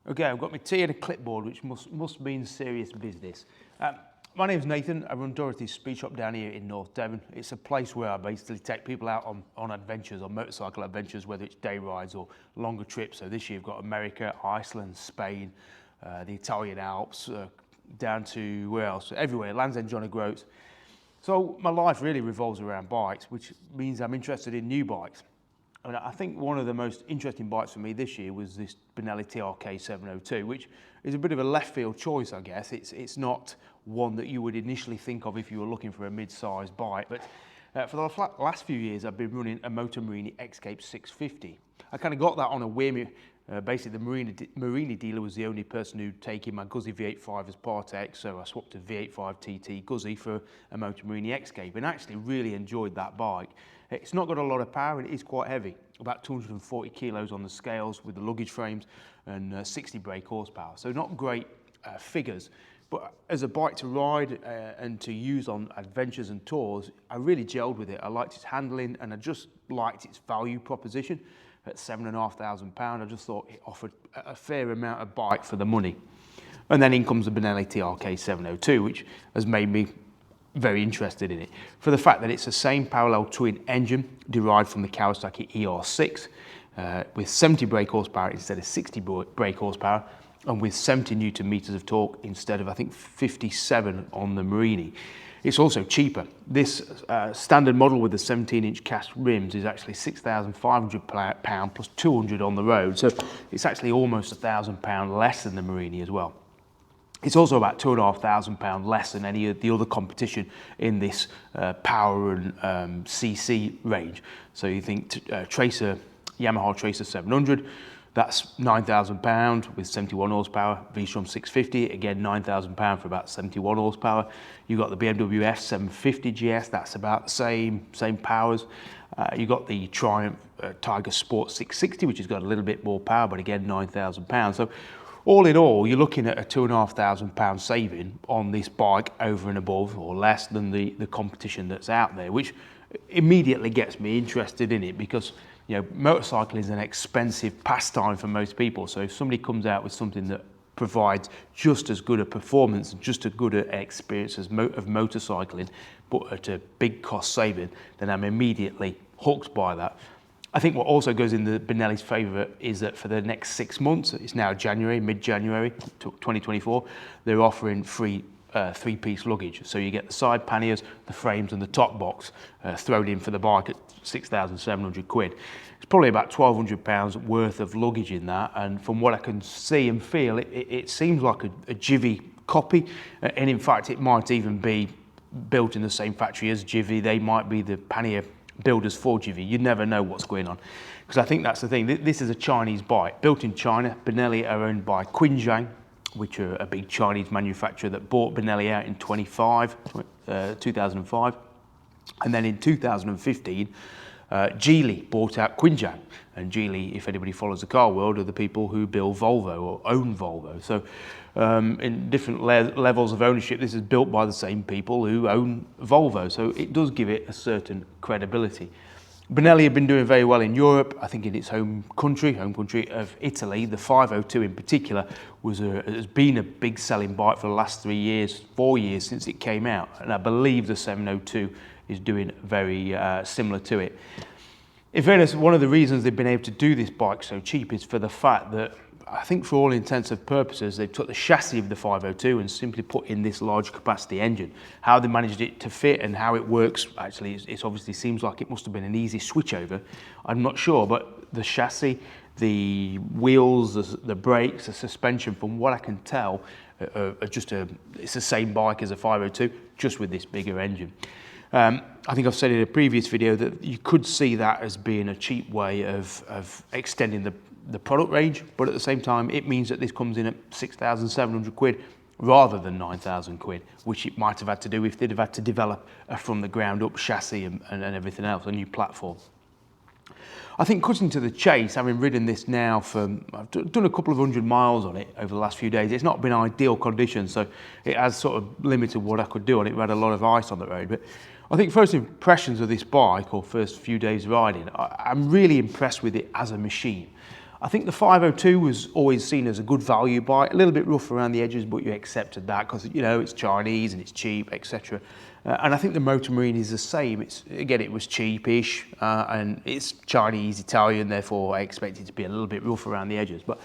Okay, I've got my tea and a clipboard, which must mean serious business. My name's Nathan. I run Dorothy's Speed Shop down here in North Devon. It's a place where I basically take people out on adventures, on motorcycle adventures, whether it's day rides or longer trips. So this year we've got America, Iceland, Spain, the Italian Alps, down to where else? Everywhere, Land's End, John O'Groats. So my life really revolves around bikes, which means I'm interested in new bikes. And I think one of the most interesting bikes for me this year was this Benelli TRK 702, which is a bit of a left field choice, I guess. It's not one that you would initially think of if you were looking for a mid-sized bike. But for the last few years, I've been running a Moto Morini X-Cape 650. I kind of got that on a whim. Basically, the Morini dealer was the only person who'd taken my Guzzi V85 as Part X, so I swapped a V85 TT Guzzi for a Moto Morini X-Cape, and actually really enjoyed that bike. It's not got a lot of power, and it is quite heavy, about 240 kilos on the scales with the luggage frames and 60 brake horsepower, so not great figures. But as a bike to ride and to use on adventures and tours, I really gelled with it. I liked its handling, and I just liked its value proposition. At £7,500, I just thought it offered a fair amount of bike for the money. And then in comes the Benelli TRK 702, which has made me very interested in it for the fact that it's the same parallel twin engine derived from the Kawasaki ER6 with 70 brake horsepower instead of 60 brake horsepower, and with 70 Newton meters of torque instead of, I think, 57 on the Morini. It's also cheaper. This standard model with the 17-inch cast rims is actually £6,500 plus 200 on the road, so it's actually almost £1,000 less than the Morini as well. It's also about £2,500 less than any of the other competition in this power and CC range. So you think Yamaha Tracer 700, that's £9,000 with 71 horsepower. V-Strom 650, again £9,000 for about 71 horsepower. You've got the BMW F750 GS, that's about the same powers. You've got the Triumph Tiger Sport 660, which has got a little bit more power, but again £9,000. So all in all, you're looking at a £2,500 saving on this bike over and above, or less than the competition that's out there, which immediately gets me interested in it because, you know, motorcycling is an expensive pastime for most people. So if somebody comes out with something that provides just as good a performance and just as good an experience of motorcycling, but at a big cost saving, then I'm immediately hooked by that. I think what also goes in the Benelli's favour is that for the next 6 months, it's now January, mid-January 2024, they're offering free three-piece luggage. So you get the side panniers, the frames and the top box thrown in for the bike at £6,700. It's probably about £1,200 worth of luggage in that, and from what I can see and feel, it seems like a Givi copy, and in fact it might even be built in the same factory as Givi. They might be the pannier builders for Givi. You never know what's going on, because I think that's the thing. This is a Chinese bike built in China. Benelli are owned by Qinjiang, which are a big Chinese manufacturer that bought Benelli out in 2005, and then in 2015 Geely bought out Qinjiang, and Geely, if anybody follows the car world, are the people who build Volvo or own Volvo. So in different levels of ownership, this is built by the same people who own Volvo, so it does give it a certain credibility. Benelli have been doing very well in Europe. I think in its home country of Italy, the 502 in particular has been a big selling bike for the last 4 years since it came out, and I believe the 702 is doing very similar to it. In fairness, one of the reasons they've been able to do this bike so cheap is for the fact that, I think for all intents and purposes, they took the chassis of the 502 and simply put in this large capacity engine. How they managed it to fit and how it works, actually, it obviously seems like it must have been an easy switchover. I'm not sure, but the chassis, the wheels, the brakes, the suspension, from what I can tell, it's the same bike as a 502, just with this bigger engine. I think I've said in a previous video that you could see that as being a cheap way of extending the product range, but at the same time it means that this comes in at £6,700 rather than £9,000, which it might have had to do if they'd have had to develop a from the ground up chassis and everything else, a new platform. I think, cutting to the chase, having ridden this now I've done a couple of 100 miles on it over the last few days. It's not been ideal conditions, so it has sort of limited what I could do on it. We had a lot of ice on the road, but I think first impressions of this bike, or first few days riding, I'm really impressed with it as a machine. I think the 502 was always seen as a good value bike, a little bit rough around the edges, but you accepted that because, you know, it's Chinese and it's cheap, etc. And I think the Moto Morini is the same. Again, it was cheapish and it's Chinese, Italian, therefore I expect it to be a little bit rough around the edges. But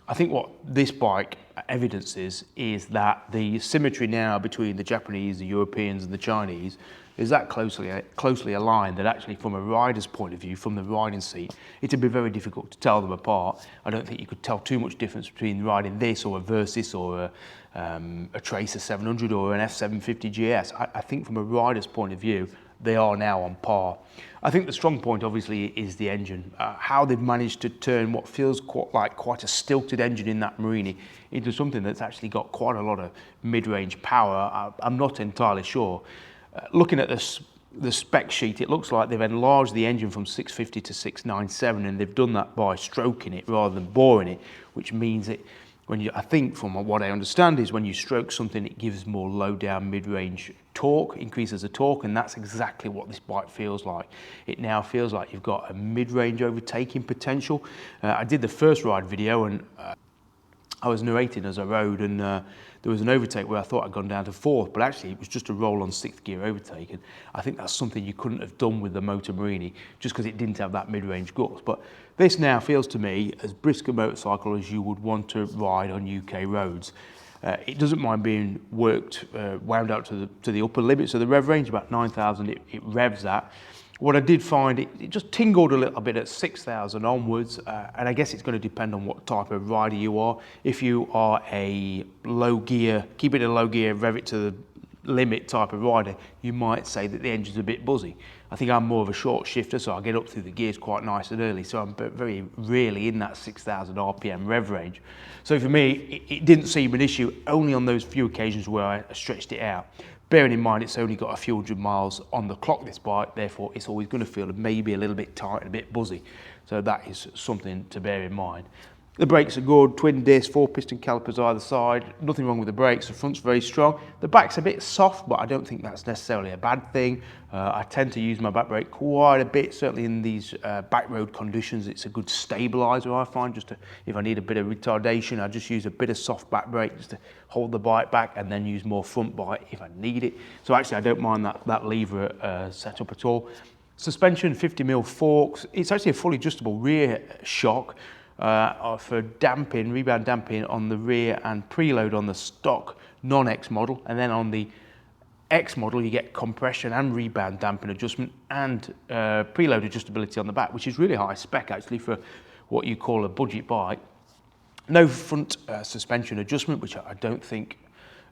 I think what this bike evidences is that the symmetry now between the Japanese, the Europeans and the Chinese is that closely aligned that actually from a rider's point of view, from the riding seat, it'd be very difficult to tell them apart. I don't think you could tell too much difference between riding this or a Versys or a Tracer 700 or an F750 GS. I think from a rider's point of view, they are now on par. I think the strong point obviously is the engine. How they've managed to turn what feels quite a stilted engine in that Morini into something that's actually got quite a lot of mid-range power, I'm not entirely sure. Looking at the spec sheet, it looks like they've enlarged the engine from 650 to 697, and they've done that by stroking it rather than boring it, which means that I think from what I understand is when you stroke something, it gives more low down mid-range torque, increases the torque, and that's exactly what this bike feels like. It now feels like you've got a mid-range overtaking potential. I did the first ride video and I was narrating as I rode, and there was an overtake where I thought I'd gone down to fourth, but actually it was just a roll on sixth gear overtake, and I think that's something you couldn't have done with the Moto Morini just because it didn't have that mid-range guts. But this now feels to me as brisk a motorcycle as you would want to ride on UK roads. It doesn't mind being wound out to the upper limits of the rev range, about 9,000 it revs at. What I did find, it just tingled a little bit at 6,000 onwards, and I guess it's going to depend on what type of rider you are. If you are a low gear, keep it in low gear, rev it to the limit type of rider, you might say that the engine's a bit buzzy. I think I'm more of a short shifter, so I get up through the gears quite nice and early, so I'm very rarely in that 6,000 RPM rev range. So for me, it didn't seem an issue, only on those few occasions where I stretched it out. Bearing in mind it's only got a few hundred miles on the clock, this bike, therefore it's always going to feel maybe a little bit tight and a bit buzzy. So that is something to bear in mind. The brakes are good, twin disc, 4-piston calipers either side, nothing wrong with the brakes, the front's very strong. The back's a bit soft, but I don't think that's necessarily a bad thing. I tend to use my back brake quite a bit, certainly in these back road conditions. It's a good stabiliser, I find. If I need a bit of retardation, I just use a bit of soft back brake just to hold the bike back and then use more front bike if I need it. So actually I don't mind that lever setup at all. Suspension, 50mm forks. It's actually a fully adjustable rear shock. For damping, rebound damping on the rear and preload on the stock non-X model, and then on the X model you get compression and rebound damping adjustment and preload adjustability on the back, which is really high spec actually for what you call a budget bike. No front suspension adjustment, which I don't think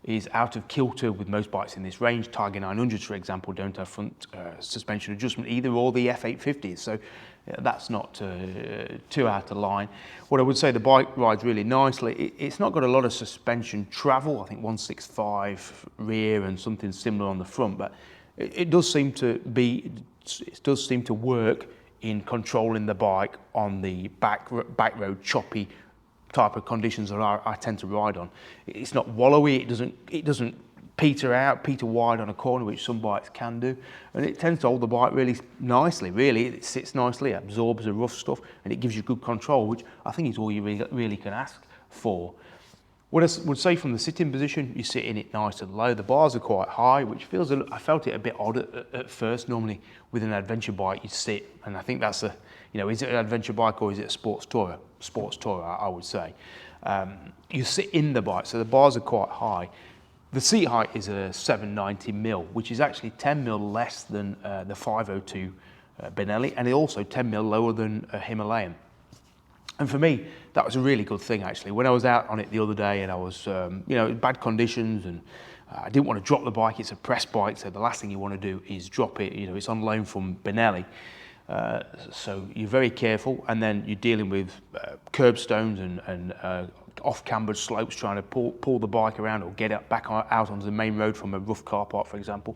is out of kilter with most bikes in this range. Tiger 900s, for example, don't have front suspension adjustment either, or the F850s, so that's not too out of line. What I would say, the bike rides really nicely. It's not got a lot of suspension travel, I think 165 rear and something similar on the front, but it does seem to work in controlling the bike on the back road choppy type of conditions that I tend to ride on. It's not wallowy, it doesn't peter wide on a corner, which some bikes can do, and it tends to hold the bike really nicely. Really, it sits nicely, it absorbs the rough stuff, and it gives you good control, which I think is all you really can ask for. What I would say from the sitting position, you sit in it nice and low. The bars are quite high, which I felt it a bit odd at first. Normally with an adventure bike you sit, and I think that's is it an adventure bike or is it a sports tourer? Sports tourer, I would say. You sit in the bike, so the bars are quite high. The seat height is a 790mm, which is actually 10mm less than the 502 Benelli, and also 10mm lower than a Himalayan. And for me, that was a really good thing actually. When I was out on it the other day and I was, in bad conditions and I didn't want to drop the bike, it's a press bike, so the last thing you want to do is drop it. It's on loan from Benelli. So you're very careful, and then you're dealing with curbstones and off-cambered slopes, trying to pull the bike around or get it back out onto the main road from a rough car park, for example.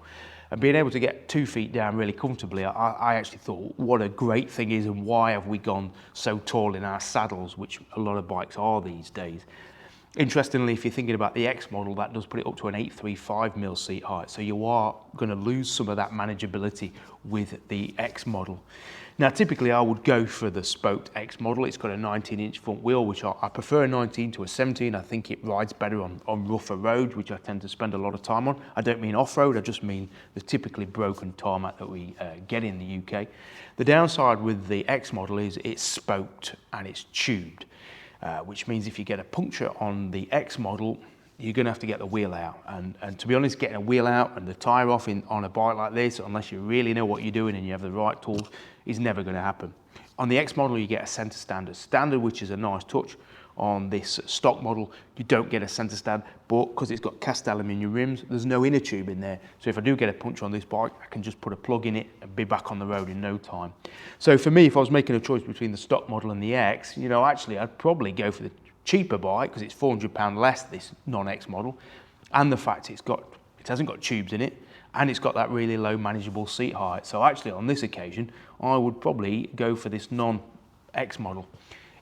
And being able to get 2 feet down really comfortably, I actually thought what a great thing is, and why have we gone so tall in our saddles, which a lot of bikes are these days. Interestingly, if you're thinking about the X model, that does put it up to an 835mm seat height. So you are going to lose some of that manageability with the X model. Now, typically I would go for the spoked X model. It's got a 19-inch front wheel, which I prefer a 19 to a 17. I think it rides better on rougher roads, which I tend to spend a lot of time on. I don't mean off-road, I just mean the typically broken tarmac that we get in the UK. The downside with the X model is it's spoked and it's tubed. Which means if you get a puncture on the X model, you're going to have to get the wheel out. And to be honest, getting a wheel out and the tyre off on a bike like this, unless you really know what you're doing and you have the right tools, is never going to happen. On the X model, you get a centre stand. Standard, which is a nice touch. On this stock model, you don't get a centre stand, but because it's got cast aluminium rims, there's no inner tube in there. So if I do get a puncture on this bike, I can just put a plug in it and be back on the road in no time. So for me, if I was making a choice between the stock model and the X, you know, actually I'd probably go for the cheaper bike because it's £400 less, this non-X model, and the fact it hasn't got tubes in it, and it's got that really low manageable seat height. So actually on this occasion, I would probably go for this non-X model.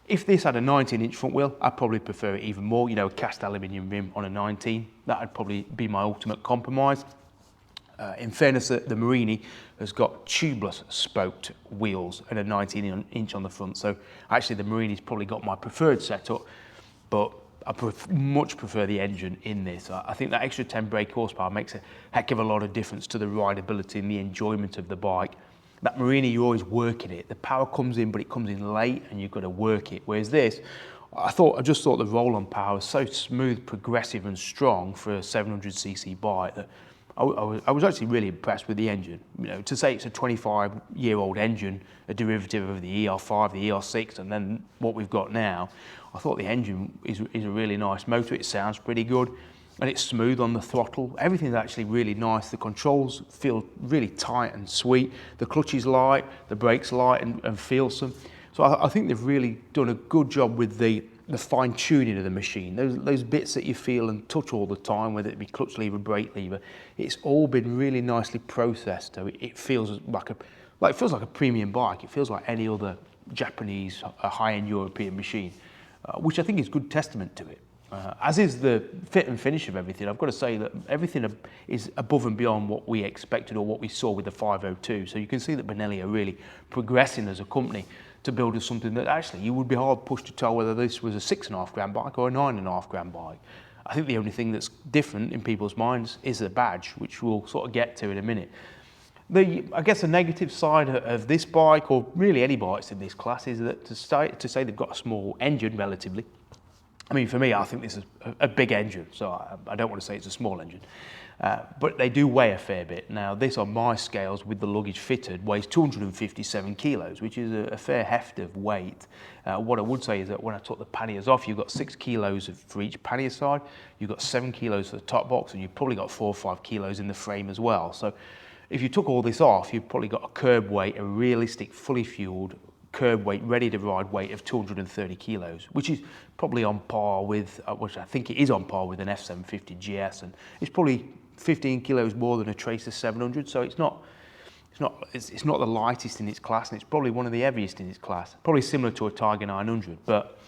If this had a 19-inch front wheel, I'd probably prefer it even more. You know, a cast aluminium rim on a 19, that would probably be my ultimate compromise. In fairness, the Morini has got tubeless spoked wheels and a 19-inch on the front. So actually the Morini's probably got my preferred setup, but I much prefer the engine in this. I think that extra 10 brake horsepower makes a heck of a lot of difference to the rideability and the enjoyment of the bike. That Morini, you're always working it. The power comes in, but it comes in late and you've got to work it. Whereas this, I just thought the roll-on power was so smooth, progressive and strong for a 700cc bike that I was actually really impressed with the engine. You know, to say it's a 25-year-old engine, a derivative of the ER5, the ER6, and then what we've got now, I thought the engine is a really nice motor. It sounds pretty good. And it's smooth on the throttle. Everything's actually really nice. The controls feel really tight and sweet. The clutch is light, the brakes light and feelsome. So I think they've really done a good job with the fine tuning of the machine. Those bits that you feel and touch all the time, whether it be clutch lever, brake lever, it's all been really nicely processed. So it feels like a premium bike. It feels like any other Japanese high-end European machine, which I think is good testament to it. As is the fit and finish of everything. I've got to say that everything is above and beyond what we expected or what we saw with the 502. So you can see that Benelli are really progressing as a company to build us something that actually you would be hard pushed to tell whether this was a £6.5 bike or a £9.5 bike. I think the only thing that's different in people's minds is the badge, which we'll sort of get to in a minute. I guess the negative side of this bike, or really any bikes in this class, is that to say they've got a small engine relatively. I mean, for me, I think this is a big engine, so I don't want to say it's a small engine. But they do weigh a fair bit. Now, this on my scales with the luggage fitted weighs 257 kilos, which is a fair heft of weight. What I would say is that when I took the panniers off, you've got 6 kilos for each pannier side, you've got 7 kilos for the top box, and you've probably got 4 or 5 kilos in the frame as well. So if you took all this off, you've probably got a curb weight, a realistic, fully fueled curb weight, ready to ride weight of 230 kilos, which is probably on par with, which I think it is on par with an F750 GS, and it's probably 15 kilos more than a Tracer 700. So it's not the lightest in its class, and it's probably one of the heaviest in its class. Probably similar to a Tiger 900, but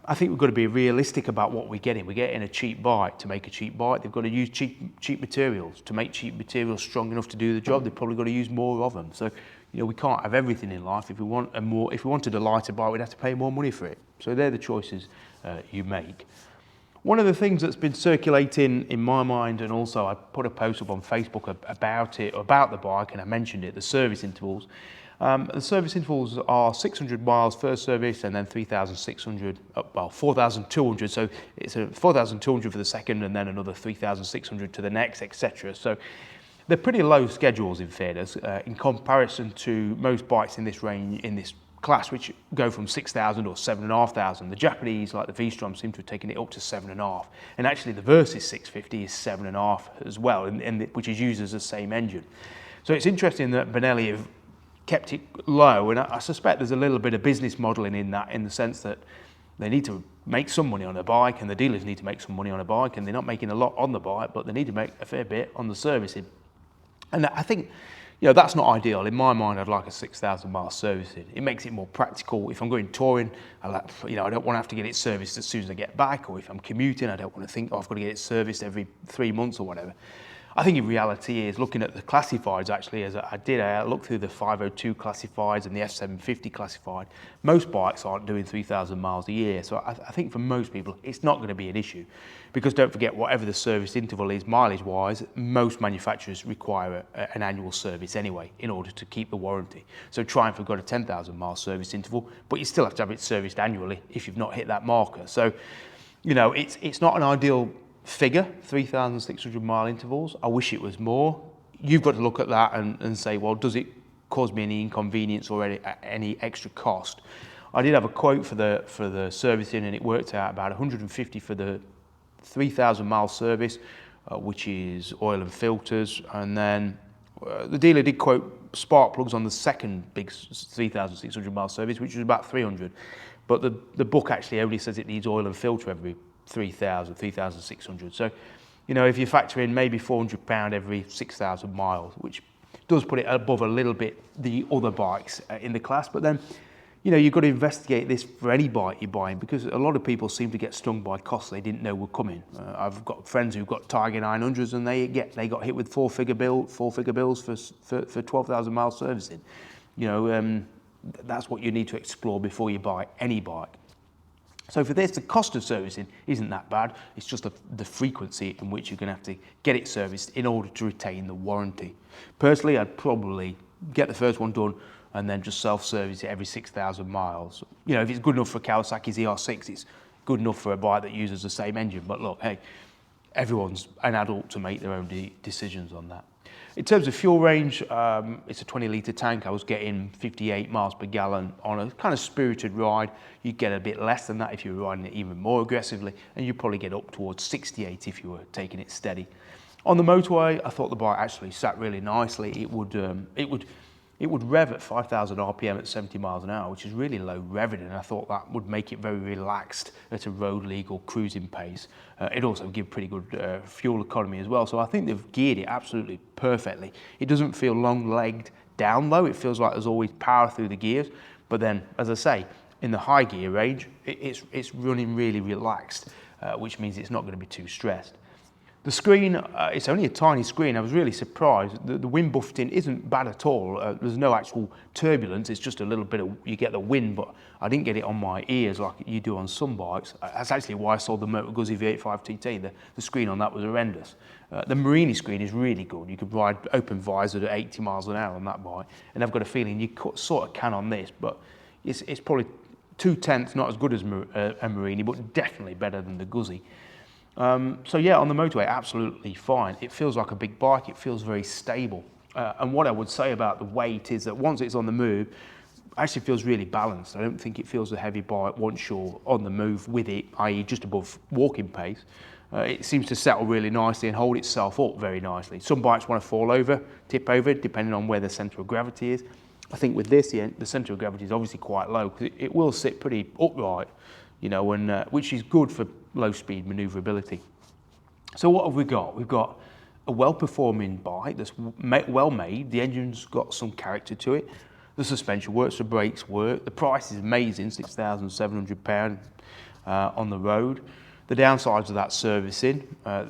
I think we've got to be realistic about what we're getting. We're getting a cheap bike to make a cheap bike. They've got to use cheap materials to make cheap materials strong enough to do the job. They've probably got to use more of them. So, you know, we can't have everything in life. If we wanted a lighter bike, we'd have to pay more money for it. So they're the choices you make. One of the things that's been circulating in my mind, and also I put a post up on Facebook about the bike, and I mentioned it, the service intervals. The service intervals are 600 miles first service, and then 3,600, well, 4,200. So it's a 4,200 for the second, and then another 3,600 to the next, etc. So they're pretty low schedules in fairness, in comparison to most bikes in this range, in this class, which go from 6,000 or 7,500. The Japanese, like the V-Strom, seem to have taken it up to 7.5. And actually the Versys 650 is 7.5 as well, which is used as the same engine. So it's interesting that Benelli have kept it low, and I suspect there's a little bit of business modelling in that, in the sense that they need to make some money on a bike, and the dealers need to make some money on a bike, and they're not making a lot on the bike, but they need to make a fair bit on the servicing. And I think, You know, that's not ideal. In my mind, I'd like a 6,000 mile servicing. It makes it more practical. If I'm going touring, I don't want to have to get it serviced as soon as I get back, or if I'm commuting, I don't want to think, oh, I've got to get it serviced every 3 months or whatever. I think in reality is looking at the classifieds actually, as I looked through the 502 classifieds and the F750 classified. Most bikes aren't doing 3,000 miles a year. So I think for most people, it's not going to be an issue, because don't forget, whatever the service interval is mileage wise, most manufacturers require an annual service anyway in order to keep the warranty. So Triumph have got a 10,000 mile service interval, but you still have to have it serviced annually if you've not hit that marker. So, you know, it's not an ideal figure, 3,600 mile intervals. I wish it was more. You've got to look at that and say, well, does it cause me any inconvenience or any extra cost? I did have a quote for the servicing, and it worked out about 150 for the 3,000 mile service, which is oil and filters, and then the dealer did quote spark plugs on the second big 3,600 mile service, which was about 300, but the book actually only says it needs oil and filter every 3,600. So, you know, if you factor in maybe £400 every 6,000 miles, which does put it above a little bit the other bikes in the class, but then, you know, you've got to investigate this for any bike you're buying, because a lot of people seem to get stung by costs they didn't know were coming. I've got friends who've got Tiger 900s, and they got hit with four figure bills for 12,000 mile servicing. You know, that's what you need to explore before you buy any bike. So for this, the cost of servicing isn't that bad. It's just the frequency in which you're going to have to get it serviced in order to retain the warranty. Personally, I'd probably get the first one done and then just self-service it every 6,000 miles. You know, if it's good enough for Kawasaki's ER6, it's good enough for a bike that uses the same engine. But look, hey, everyone's an adult to make their own decisions on that. In terms of fuel range, it's a 20-litre tank. I was getting 58 miles per gallon on a kind of spirited ride. You'd get a bit less than that if you were riding it even more aggressively, and you'd probably get up towards 68 if you were taking it steady. On the motorway, I thought the bike actually sat really nicely. It would rev at 5,000 RPM at 70 miles an hour, which is really low revving, and I thought that would make it very relaxed at a road legal cruising pace. It also gives pretty good fuel economy as well, so I think they've geared it absolutely perfectly. It doesn't feel long-legged down low. It feels like there's always power through the gears, but then, as I say, in the high gear range, it's running really relaxed, which means it's not going to be too stressed. The screen, it's only a tiny screen. I was really surprised. The wind buffeting isn't bad at all. There's no actual turbulence. It's just a little bit of, you get the wind, but I didn't get it on my ears like you do on some bikes. That's actually why I sold the Moto Guzzi V85 TT. The screen on that was horrendous. The Morini screen is really good. You could ride open visored at 80 miles an hour on that bike. And I've got a feeling you sort of can on this, but it's probably 2/10 not as good as a Morini, but definitely better than the Guzzi. So yeah, on the motorway, absolutely fine. It feels like a big bike. It feels very stable. And what I would say about the weight is that once it's on the move, it actually feels really balanced. I don't think it feels a heavy bike once you're on the move with it, i.e. just above walking pace. It seems to settle really nicely and hold itself up very nicely. Some bikes want to fall over, tip over, depending on where the centre of gravity is. I think with this, the centre of gravity is obviously quite low, because it will sit pretty upright, you know, and which is good for low speed manoeuvrability. So what have we got? We've got a well-performing bike that's well made. The engine's got some character to it. The suspension works, the brakes work. The price is amazing, £6,700 on the road. The downsides of that servicing,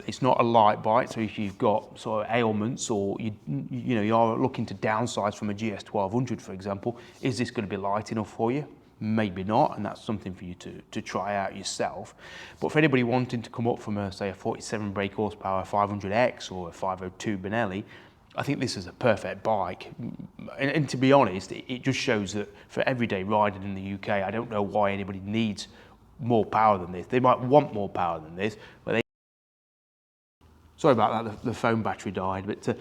it's not a light bike, so if you've got sort of ailments, or you are looking to downsize from a GS 1200, for example, is this going to be light enough for you? Maybe not, and that's something for you to try out yourself. But for anybody wanting to come up from say a 47 brake horsepower 500X or a 502 Benelli, I think this is a perfect bike. And to be honest, it just shows that for everyday riding in the UK, I don't know why anybody needs more power than this. They might want more power than this, but sorry about that, the phone battery died, but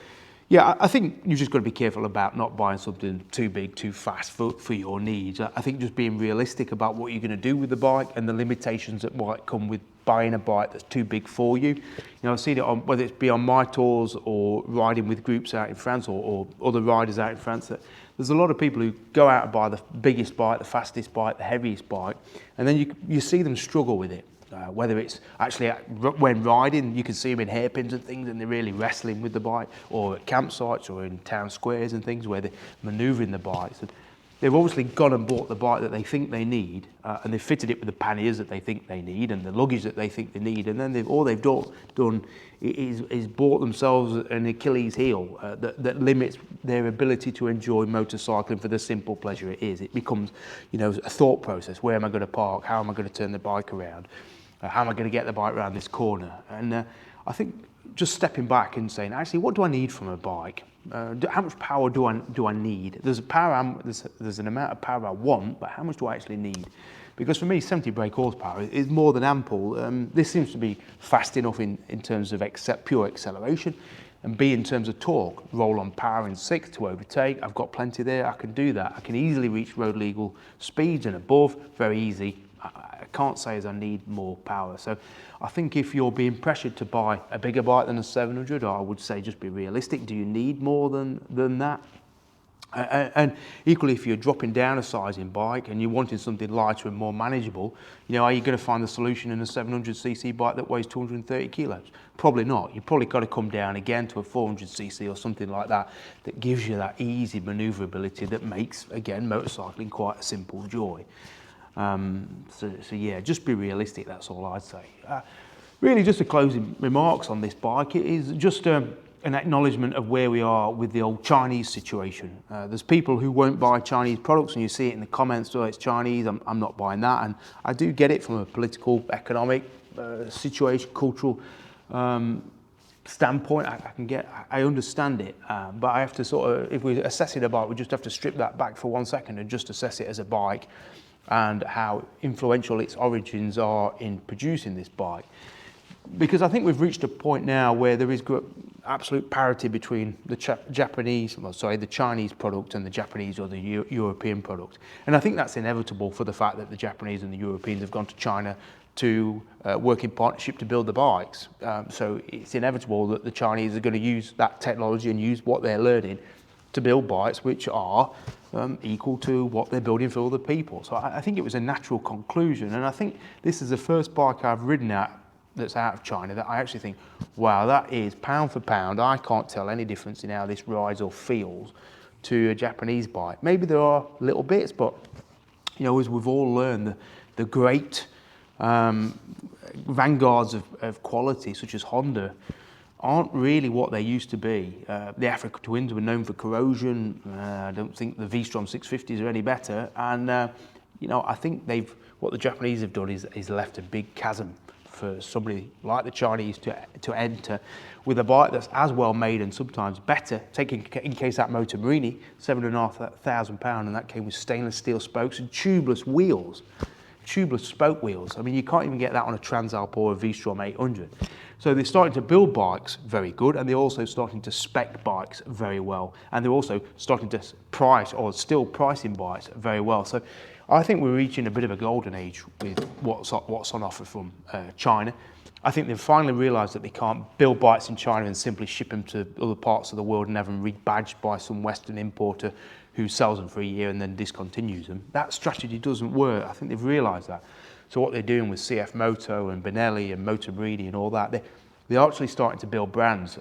yeah, I think you've just got to be careful about not buying something too big, too fast for your needs. I think just being realistic about what you're going to do with the bike and the limitations that might come with buying a bike that's too big for you. You know, I've seen it on, whether it's be on my tours or riding with groups out in France or other riders out in France, that there's a lot of people who go out and buy the biggest bike, the fastest bike, the heaviest bike, and then you see them struggle with it. whether it's actually when riding, you can see them in hairpins and things and they're really wrestling with the bike, or at campsites or in town squares and things where they're manoeuvring the bikes. And they've obviously gone and bought the bike that they think they need, and they've fitted it with the panniers that they think they need and the luggage that they think they need, and then all they've done is bought themselves an Achilles heel that limits their ability to enjoy motorcycling for the simple pleasure it is. It becomes, a thought process. Where am I going to park? How am I going to turn the bike around? How am I going to get the bike around this corner? And I think just stepping back and saying, actually, what do I need from a bike? How much power do I need? There's an amount of power I want, but how much do I actually need? Because for me, 70 brake horsepower is more than ample. This seems to be fast enough in terms of pure acceleration, and B, in terms of torque, roll on power in 6 to overtake. I've got plenty there. I can do that. I can easily reach road legal speeds and above, very easy. I can't say as I need more power. So I think if you're being pressured to buy a bigger bike than a 700, I would say just be realistic. Do you need more than that? And equally, if you're dropping down a size in bike and you're wanting something lighter and more manageable, are you going to find the solution in a 700cc bike that weighs 230 kilos? Probably not. You've probably got to come down again to a 400cc or something like that gives you that easy manoeuvrability that makes, again, motorcycling quite a simple joy. So yeah, just be realistic, that's all I'd say. Really just a closing remarks on this bike. It is just an acknowledgement of where we are with the old Chinese situation. There's people who won't buy Chinese products, and you see it in the comments, oh, it's Chinese, I'm not buying that. And I do get it from a political, economic situation, cultural standpoint. I understand it, but I have to sort of, if we're assessing a bike, we just have to strip that back for 1 second and just assess it as a bike and how influential its origins are in producing this bike. Because I think we've reached a point now where there is absolute parity between the the Chinese product and the Japanese or the European product. And I think that's inevitable for the fact that the Japanese and the Europeans have gone to China to work in partnership to build the bikes. So it's inevitable that the Chinese are going to use that technology and use what they're learning to build bikes which are equal to what they're building for other people. So I think it was a natural conclusion, and I think this is the first bike I've ridden that's out of China that I actually think, wow, that is pound for pound. I can't tell any difference in how this rides or feels to a Japanese bike. Maybe there are little bits, but as we've all learned, the great vanguards of quality, such as Honda, aren't really what they used to be. The Africa Twins were known for corrosion. I don't think the V-Strom 650s are any better. And, I think what the Japanese have done is left a big chasm for somebody like the Chinese to enter with a bike that's as well made and sometimes better. Taking in case that Moto Morini, £7,500, and that came with stainless steel spokes and tubeless wheels. Tubeless spoke wheels. I mean, you can't even get that on a Transalp or a V-Strom 800. So they're starting to build bikes very good, and they're also starting to spec bikes very well. And they're also starting to price, or still pricing bikes very well. So I think we're reaching a bit of a golden age with what's on offer from China. I think they've finally realised that they can't build bikes in China and simply ship them to other parts of the world and have them rebadged by some Western importer who sells them for a year and then discontinues them. That strategy doesn't work. I think they've realised that. So what they're doing with CF Moto and Benelli and Moto Morini and all that, they're actually starting to build brands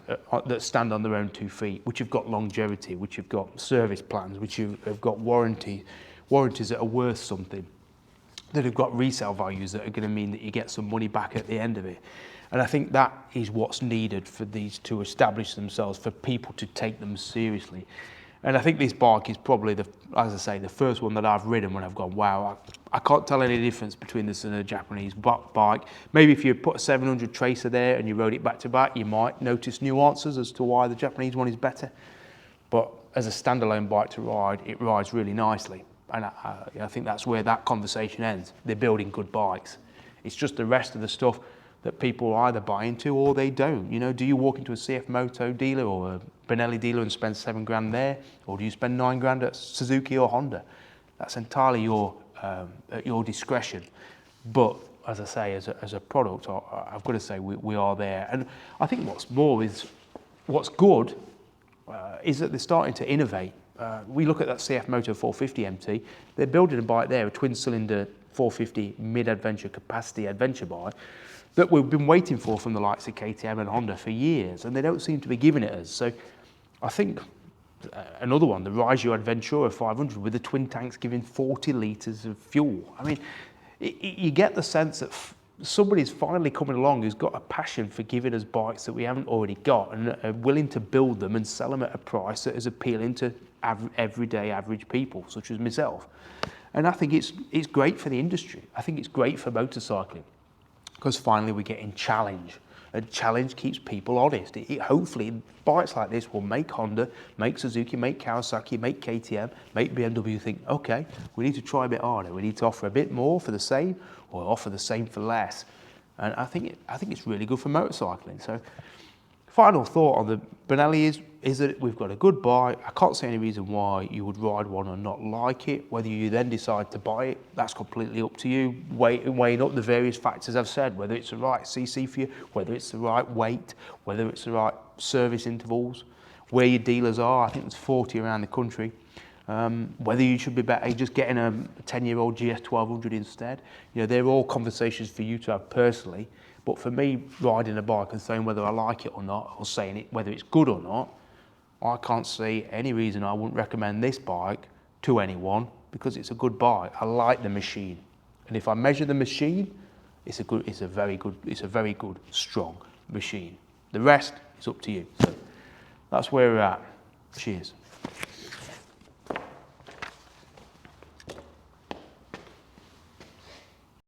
that stand on their own 2 feet, which have got longevity, which have got service plans, which have got warranties that are worth something, that have got resale values that are going to mean that you get some money back at the end of it. And I think that is what's needed for these to establish themselves, for people to take them seriously. And I think this bike is probably, as I say, the first one that I've ridden when I've gone, wow, I can't tell any difference between this and a Japanese bike. Maybe if you put a 700 Tracer there and you rode it back to back, you might notice nuances as to why the Japanese one is better. But as a standalone bike to ride, it rides really nicely. And I think that's where that conversation ends. They're building good bikes. It's just the rest of the stuff that people either buy into or they don't. Do you walk into a CF Moto dealer or a Benelli dealer and spend £7,000 there, or do you spend £9,000 at Suzuki or Honda? That's entirely at your discretion. But as I say, as a product, I've got to say we are there. And I think what's good is that they're starting to innovate. We look at that CF Moto 450 MT. They're building a bike there, a twin-cylinder 450 mid-adventure capacity adventure bike that we've been waiting for from the likes of KTM and Honda for years, and they don't seem to be giving it us. So I think another one, the Rise-U Adventura 500 with the twin tanks giving 40 litres of fuel. I mean, you get the sense that somebody's finally coming along who's got a passion for giving us bikes that we haven't already got and are willing to build them and sell them at a price that is appealing to everyday average people such as myself. And I think it's great for the industry. I think it's great for motorcycling because finally we're getting challenge. A challenge keeps people honest. Hopefully bikes like this will make Honda, make Suzuki, make Kawasaki, make KTM, make BMW think, okay, we need to try a bit harder. We need to offer a bit more for the same or offer the same for less. And I think it's really good for motorcycling. So final thought on the Benelli is that we've got a good bike. I can't see any reason why you would ride one and not like it. Whether you then decide to buy it, that's completely up to you. Weighing up the various factors I've said, whether it's the right CC for you, whether it's the right weight, whether it's the right service intervals, where your dealers are. I think there's 40 around the country. Whether you should be better just getting a 10-year-old GS 1200 instead. You know, they're all conversations for you to have personally. But for me, riding a bike and saying whether I like it or not, or saying it whether it's good or not, I can't see any reason I wouldn't recommend this bike to anyone because it's a good bike. I like the machine, and if I measure the machine, it's a very good, strong machine. The rest is up to you. So that's where we're at. Cheers.